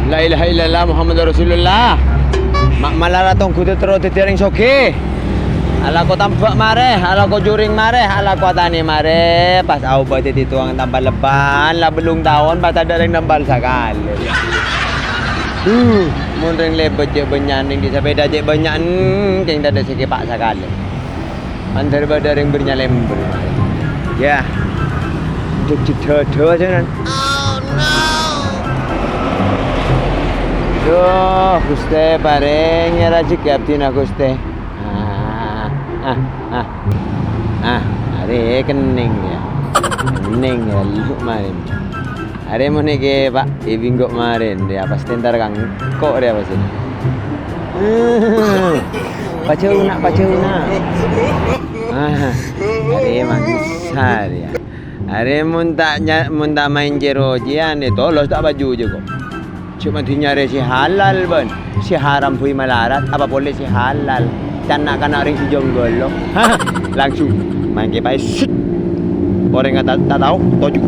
La ilaha illallah Muhammadur Rasulullah. Mak malara tong kudu terus titiring soge. Ala ko tambak mare, ala ko juring mare, ala ko tani mare. Pas au bati dituang tambal leban, la belung tawon bata dereng nambal sakali. Mun ring lebet je benyaning di sepeda je banyak keng dada sike pak sakali. Antar badaring bernya lember. Ya. Cek aja kan. Duh, Guste bareng ya rezeki abdina Guste. Are kening ya. Kening ya lu marin. Are mun ke Pak ibinggo marin dia pasti ntar kang kok dia pasti. Pacauna. Are mangsar ya. Are mun tak main jerojian itu los tak baju je kok. Cuma nyari si halal ban, si haram pui malarat, apa boleh si halal? Dan nak kena ring si jonggol lo, langsung main ke pais. Orang tak tahu, toju.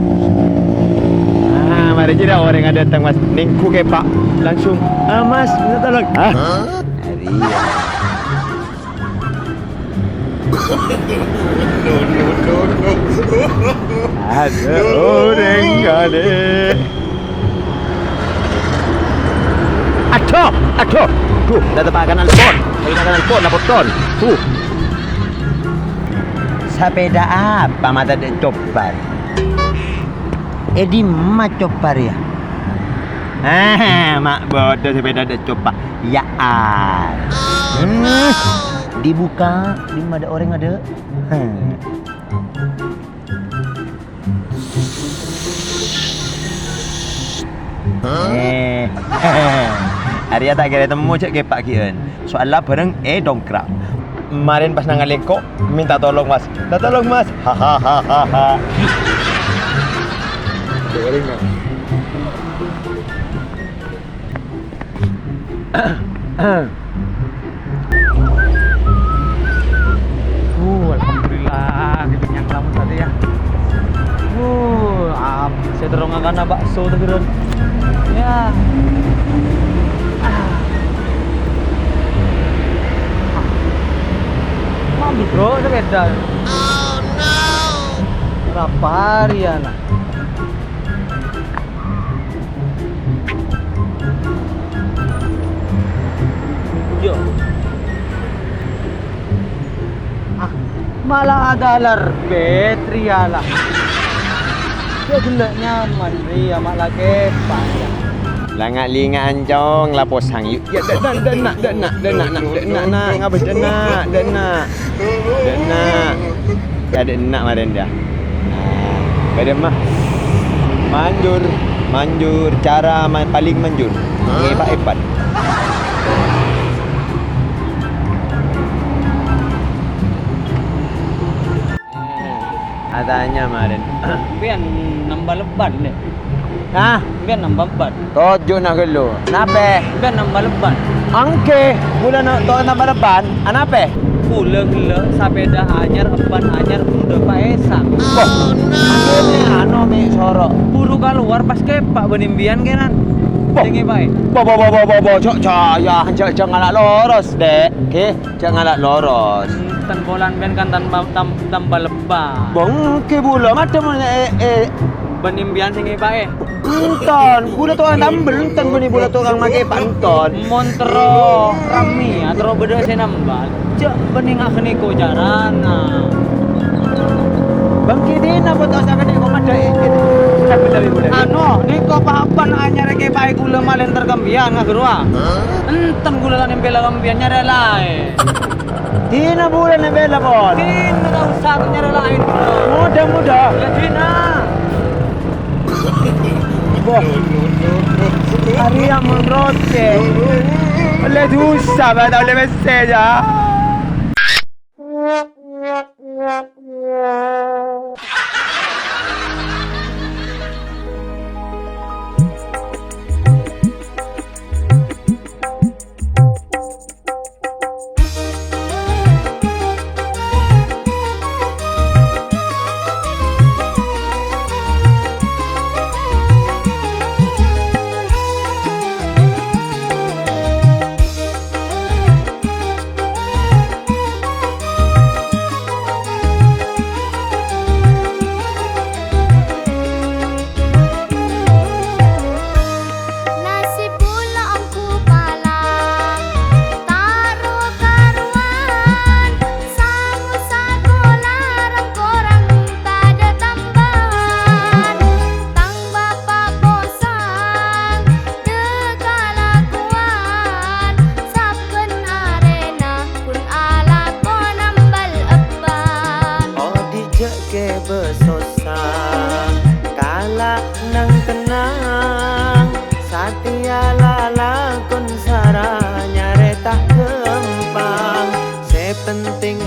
Mari je dah orang ada datang mas, ningku ke pak, langsung. Mas, minta tolong. Hari. Ada orang ada. Aduh, dah tebakan alpon. Tebakan alpon, lapor ton. Sepeda apa mata dek copar? Di mak copar ya? Mak bodoh sepeda dek copar. Ya dibuka, di mana ada orang ada? Arya tak kira temu cek ke Pak Kian. Soalnya bareng dongkrak. Kemarin pas nangalin kok minta tolong mas. Hahaha. Dengerin nggak? Alhamdulillah kenyang kamu tadi ya. Saya terong akan bakso tadi Ron. Ya. Mami bro, itu beda. Oh no. Berapa hari ya nak? Yo. Malah ada larbet rialah. Dia gula nyaman ria mak lagi panjang. Langak linga ancong lapos hang yuk. Ya denak ngabis denak. Ya denak maren dia. Pada mah manjur cara paling manjur. Ngepat. Adanya maren. Biar nambah leban deh. Biar nambah leban. Tojo nak gelo. Nape? Biar nambah leban. Angke, bulan to nambah leban. Anape? Pula gila sepeda anyar udah paesang. Oh no. Mi sorok. Buru keluar pas ke Pak Benimbian kenan. Tinggi bae. Cok caya jangan ngalak loros, Dek. Oke, jangan ngalak loros. Tan bolan ben kan tambah lebar. Bong ke bula macam Benimbian sing bae. Enton, bula tu orang tambel enton bani bula tu orang make panton. Montro rami atau beda saya nambal. Cak bening akhni ko jarana. Bang kini nak buat asal ni kau macam ni ko papan anyar ke bae gula malen tergambian ngagerua. Enten gula lan bela gambian nyare lae. Dina bulan na bela bon. Dina ka usah nyare lain. Muda. Ya dina. Boh. Ari yang menrote. Oleh dosa pada oleh meseja. Tiala lakon saranya retah kempang sepenting